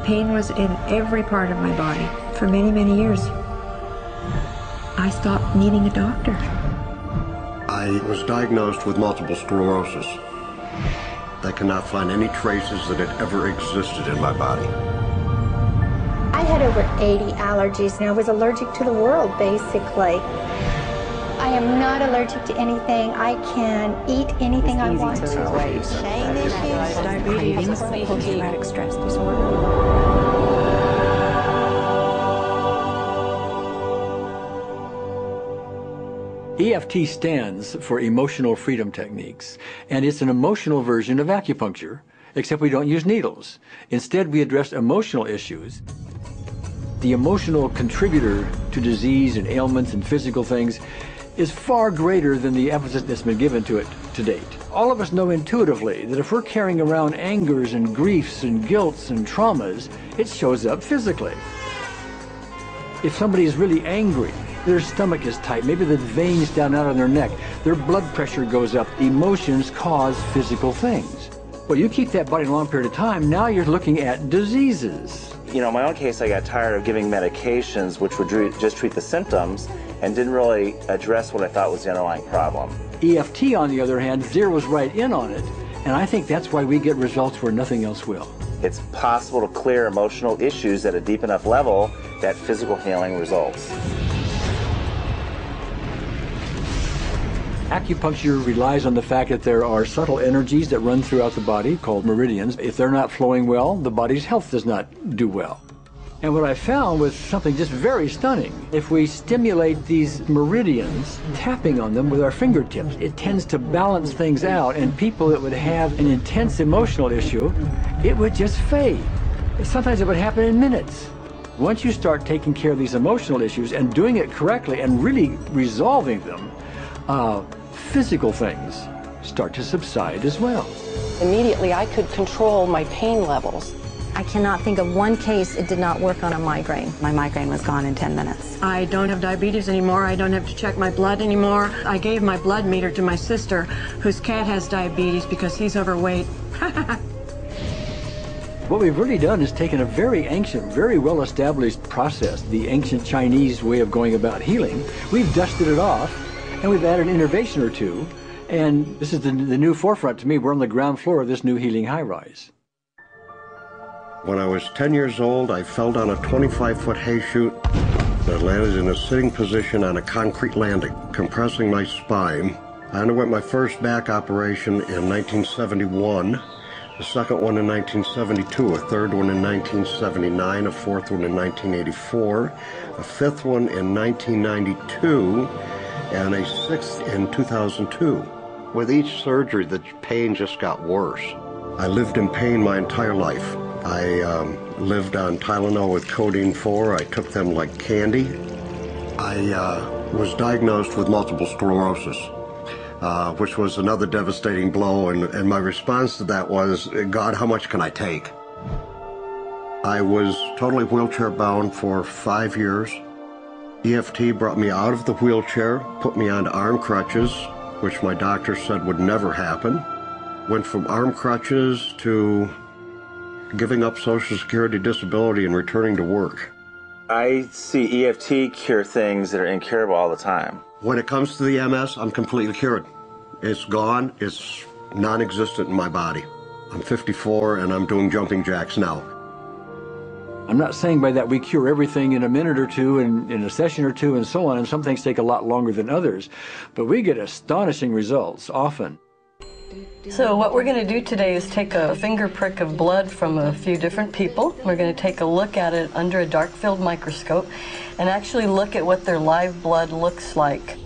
pain was in every part of my body for many, many years. I stopped needing a doctor. I was diagnosed with multiple sclerosis. They cannot find any traces that it ever existed in my body. I had over 80 allergies and I was allergic to the world, basically. I am not allergic to anything. I can eat anything I want to. Shame issues, Diabetes, post-traumatic stress disorder. EFT stands for Emotional Freedom Techniques, and it's an emotional version of acupuncture, except we don't use needles. Instead, we address emotional issues. The emotional contributor to disease and ailments and physical things is far greater than the emphasis that's been given to it to date. All of us know intuitively that if we're carrying around angers and griefs and guilts and traumas, it shows up physically. If somebody is really angry, their stomach is tight, maybe the veins down out on their neck, their blood pressure goes up. Emotions cause physical things. Well, you keep that body a long period of time, now you're looking at diseases. You know, in my own case, I got tired of giving medications which would just treat the symptoms and didn't really address what I thought was the underlying problem. EFT, on the other hand, zeroes right in on it, and I think that's why we get results where nothing else will. It's possible to clear emotional issues at a deep enough level that physical healing results. Acupuncture relies on the fact that there are subtle energies that run throughout the body called meridians. If they're not flowing well, the body's health does not do well. And what I found was something just very stunning. If we stimulate these meridians, tapping on them with our fingertips, it tends to balance things out, and people that would have an intense emotional issue, it would just fade. Sometimes it would happen in minutes. Once you start taking care of these emotional issues and doing it correctly and really resolving them, physical things start to subside as well. Immediately, I could control my pain levels. I cannot think of one case it did not work on a migraine. My migraine was gone in 10 minutes. I don't have diabetes anymore. I don't have to check my blood anymore. I gave my blood meter to my sister, whose cat has diabetes because he's overweight. What we've really done is taken a very ancient, very well-established process, the ancient Chinese way of going about healing. We've dusted it off, and we've added an innovation or two, and this is the new forefront to me. We're on the ground floor of this new healing high-rise. When I was 10 years old, I fell down a 25-foot hay chute that landed in a sitting position on a concrete landing, compressing my spine. I underwent my first back operation in 1971, the second one in 1972, a third one in 1979, a fourth one in 1984, a fifth one in 1992, and a sixth in 2002. With each surgery, the pain just got worse. I lived in pain my entire life. I lived on Tylenol with codeine 4. I took them like candy. I was diagnosed with multiple sclerosis, which was another devastating blow, and my response to that was, God, how much can I take? I was totally wheelchair bound for 5 years. EFT brought me out of the wheelchair, put me on arm crutches, which my doctor said would never happen. Went from arm crutches to giving up Social Security disability and returning to work. I see EFT cure things that are incurable all the time. When it comes to the MS, I'm completely cured. It's gone. It's non-existent in my body. I'm 54 and I'm doing jumping jacks now. I'm not saying by that we cure everything in a minute or two, and in a session or two, and so on, and some things take a lot longer than others, but we get astonishing results often. So what we're going to do today is take a finger prick of blood from a few different people. We're going to take a look at it under a dark field microscope and actually look at what their live blood looks like.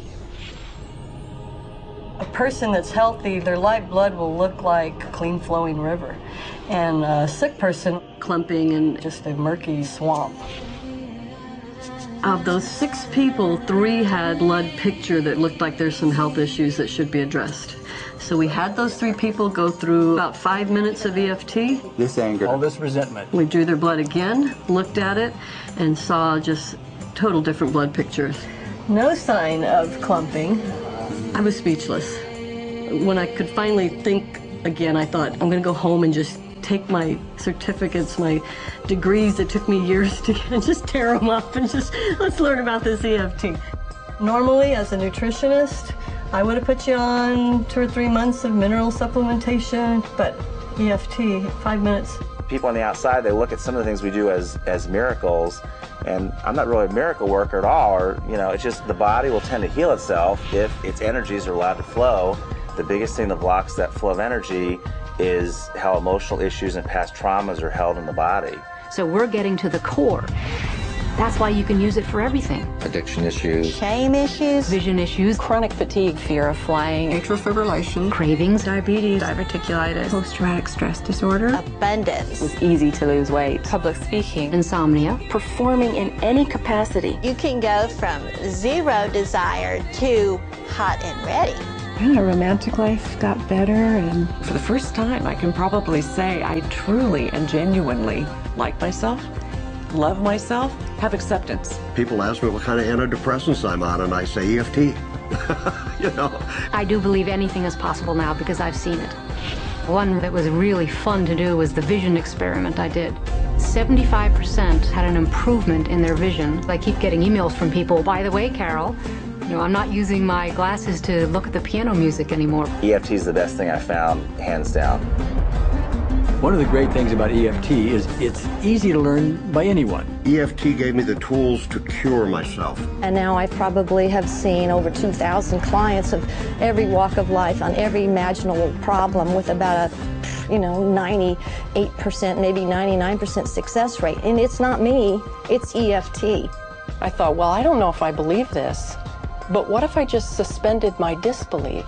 A person that's healthy, their live blood will look like a clean flowing river, and a sick person clumping in just a murky swamp. Of those 6 people, 3 had blood picture that looked like there's some health issues that should be addressed. So we had those 3 people go through about 5 minutes of EFT. This anger, all this resentment. We drew their blood again, looked at it, and saw just total different blood pictures. No sign of clumping. I was speechless. When I could finally think again, I thought, I'm going to go home and just take my certificates, my degrees that took me years to get, and just tear them up and just, let's learn about this EFT. Normally, as a nutritionist, I would have put you on 2 or 3 months of mineral supplementation, but EFT, 5 minutes. People on the outside, they look at some of the things we do as miracles, and I'm not really a miracle worker at all, or, you know, it's just the body will tend to heal itself if its energies are allowed to flow. The biggest thing that blocks that flow of energy is how emotional issues and past traumas are held in the body. So we're getting to the core. That's why you can use it for everything. Addiction issues. Shame issues. Vision issues. Chronic fatigue. Fear of flying. Atrial fibrillation. Cravings. Diabetes. Diverticulitis. Post-traumatic stress disorder. Abundance. It's easy to lose weight. Public speaking. Insomnia. Performing in any capacity. You can go from zero desire to hot and ready. And our romantic life got better, and for the first time I can probably say I truly and genuinely like myself, love myself, have acceptance. People ask me what kind of antidepressants I'm on, and I say EFT. You know. I do believe anything is possible now because I've seen it. One that was really fun to do was the vision experiment I did. 75% had an improvement in their vision. I keep getting emails from people, by the way, Carol, you know, I'm not using my glasses to look at the piano music anymore. EFT is the best thing I found, hands down. One of the great things about EFT is it's easy to learn by anyone. EFT gave me the tools to cure myself. And now I probably have seen over 2,000 clients of every walk of life on every imaginable problem with about a 98%, maybe 99% success rate. And it's not me, it's EFT. I thought, well, I don't know if I believe this, but what if I just suspended my disbelief?